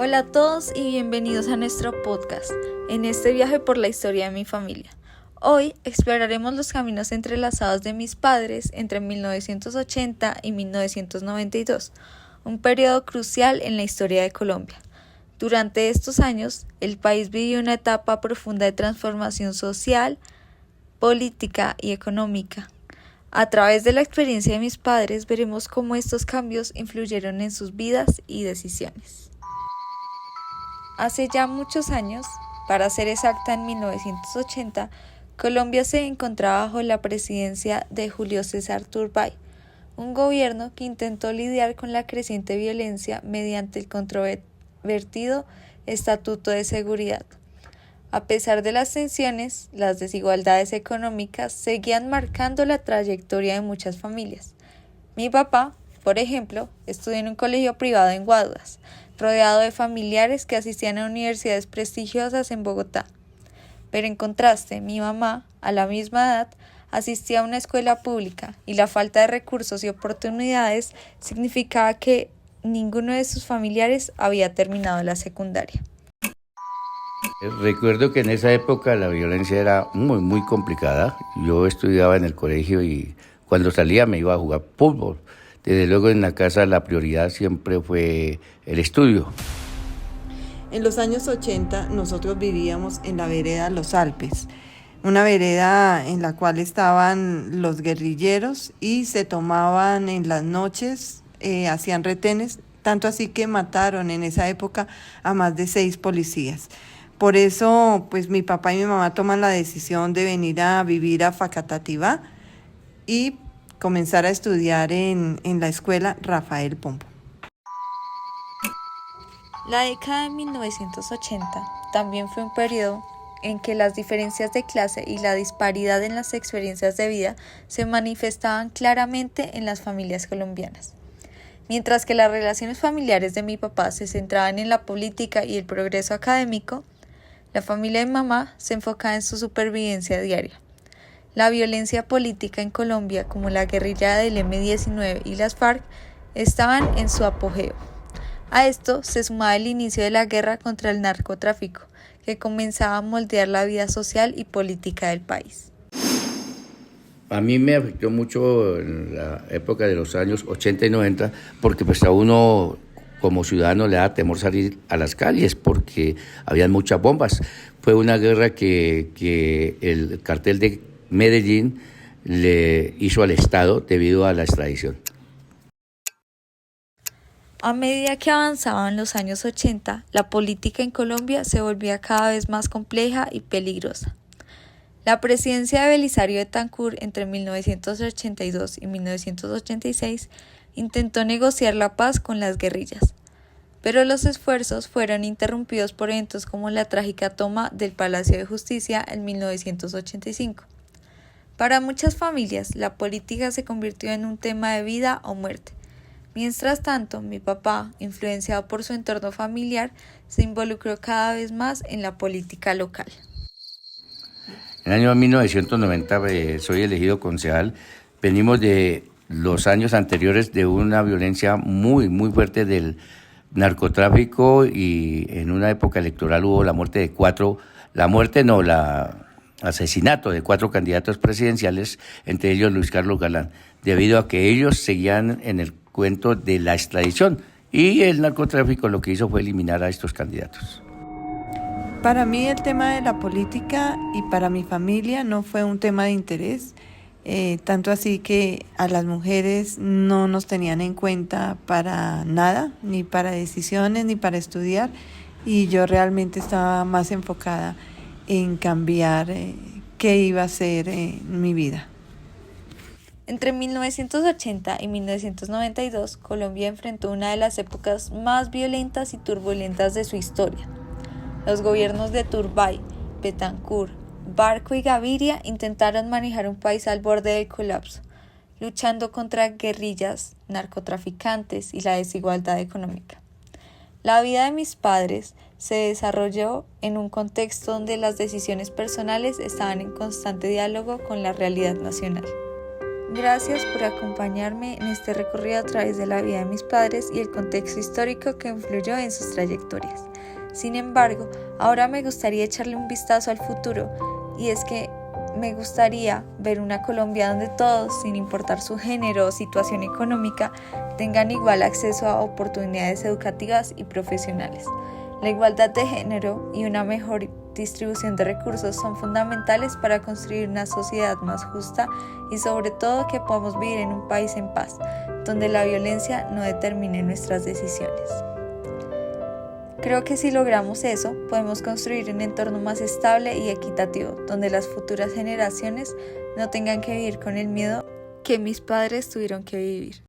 Hola a todos y bienvenidos a nuestro podcast, en este viaje por la historia de mi familia. Hoy exploraremos los caminos entrelazados de mis padres entre 1980 y 1992, un periodo crucial en la historia de Colombia. Durante estos años, el país vivió una etapa profunda de transformación social, política y económica. A través de la experiencia de mis padres veremos cómo estos cambios influyeron en sus vidas y decisiones. Hace ya muchos años, para ser exacta en 1980, Colombia se encontraba bajo la presidencia de Julio César Turbay, un gobierno que intentó lidiar con la creciente violencia mediante el controvertido Estatuto de Seguridad. A pesar de las tensiones, las desigualdades económicas seguían marcando la trayectoria de muchas familias. Mi papá, por ejemplo, estudió en un colegio privado en Guaduas, rodeado de familiares que asistían a universidades prestigiosas en Bogotá. Pero en contraste, mi mamá, a la misma edad, asistía a una escuela pública y la falta de recursos y oportunidades significaba que ninguno de sus familiares había terminado la secundaria. Recuerdo que en esa época la violencia era muy complicada. Yo estudiaba en el colegio y cuando salía me iba a jugar fútbol. Desde luego en la casa la prioridad siempre fue el estudio. En los años 80 nosotros vivíamos en la vereda Los Alpes, una vereda en la cual estaban los guerrilleros y se tomaban en las noches, hacían retenes, tanto así que mataron en esa época a más de 6 policías. Por eso, pues mi papá y mi mamá toman la decisión de venir a vivir a Facatativá y comenzar a estudiar en la escuela Rafael Pombo. La década de 1980 también fue un periodo en que las diferencias de clase y la disparidad en las experiencias de vida se manifestaban claramente en las familias colombianas. Mientras que las relaciones familiares de mi papá se centraban en la política y el progreso académico, la familia de mi mamá se enfocaba en su supervivencia diaria. La violencia política en Colombia, como la guerrilla del M-19 y las FARC, estaban en su apogeo. A esto se sumaba el inicio de la guerra contra el narcotráfico, que comenzaba a moldear la vida social y política del país. A mí me afectó mucho en la época de los años 80 y 90 porque pues a uno como ciudadano le da temor salir a las calles porque habían muchas bombas. Fue una guerra que el cartel de Medellín le hizo al Estado debido a la extradición. A medida que avanzaban los años 80, la política en Colombia se volvía cada vez más compleja y peligrosa. La presidencia de Belisario Betancur entre 1982 y 1986 intentó negociar la paz con las guerrillas, pero los esfuerzos fueron interrumpidos por eventos como la trágica toma del Palacio de Justicia en 1985. Para muchas familias, la política se convirtió en un tema de vida o muerte. Mientras tanto, mi papá, influenciado por su entorno familiar, se involucró cada vez más en la política local. En el año 1990 soy elegido concejal. Venimos de los años anteriores de una violencia muy fuerte del narcotráfico y en una época electoral hubo asesinato de 4 candidatos presidenciales, entre ellos Luis Carlos Galán, debido a que ellos seguían en el cuento de la extradición y el narcotráfico lo que hizo fue eliminar a estos candidatos. Para mí el tema de la política y para mi familia no fue un tema de interés, tanto así que a las mujeres no nos tenían en cuenta para nada, ni para decisiones, ni para estudiar, y yo realmente estaba más enfocada en cambiar qué iba a ser mi vida. Entre 1980 y 1992, Colombia enfrentó una de las épocas más violentas y turbulentas de su historia. Los gobiernos de Turbay, Betancur, Barco y Gaviria intentaron manejar un país al borde del colapso, luchando contra guerrillas, narcotraficantes y la desigualdad económica. La vida de mis padres se desarrolló en un contexto donde las decisiones personales estaban en constante diálogo con la realidad nacional. Gracias por acompañarme en este recorrido a través de la vida de mis padres y el contexto histórico que influyó en sus trayectorias. Sin embargo, ahora me gustaría echarle un vistazo al futuro, y es que me gustaría ver una Colombia donde todos, sin importar su género o situación económica, tengan igual acceso a oportunidades educativas y profesionales. La igualdad de género y una mejor distribución de recursos son fundamentales para construir una sociedad más justa y sobre todo que podamos vivir en un país en paz, donde la violencia no determine nuestras decisiones. Creo que si logramos eso, podemos construir un entorno más estable y equitativo, donde las futuras generaciones no tengan que vivir con el miedo que mis padres tuvieron que vivir.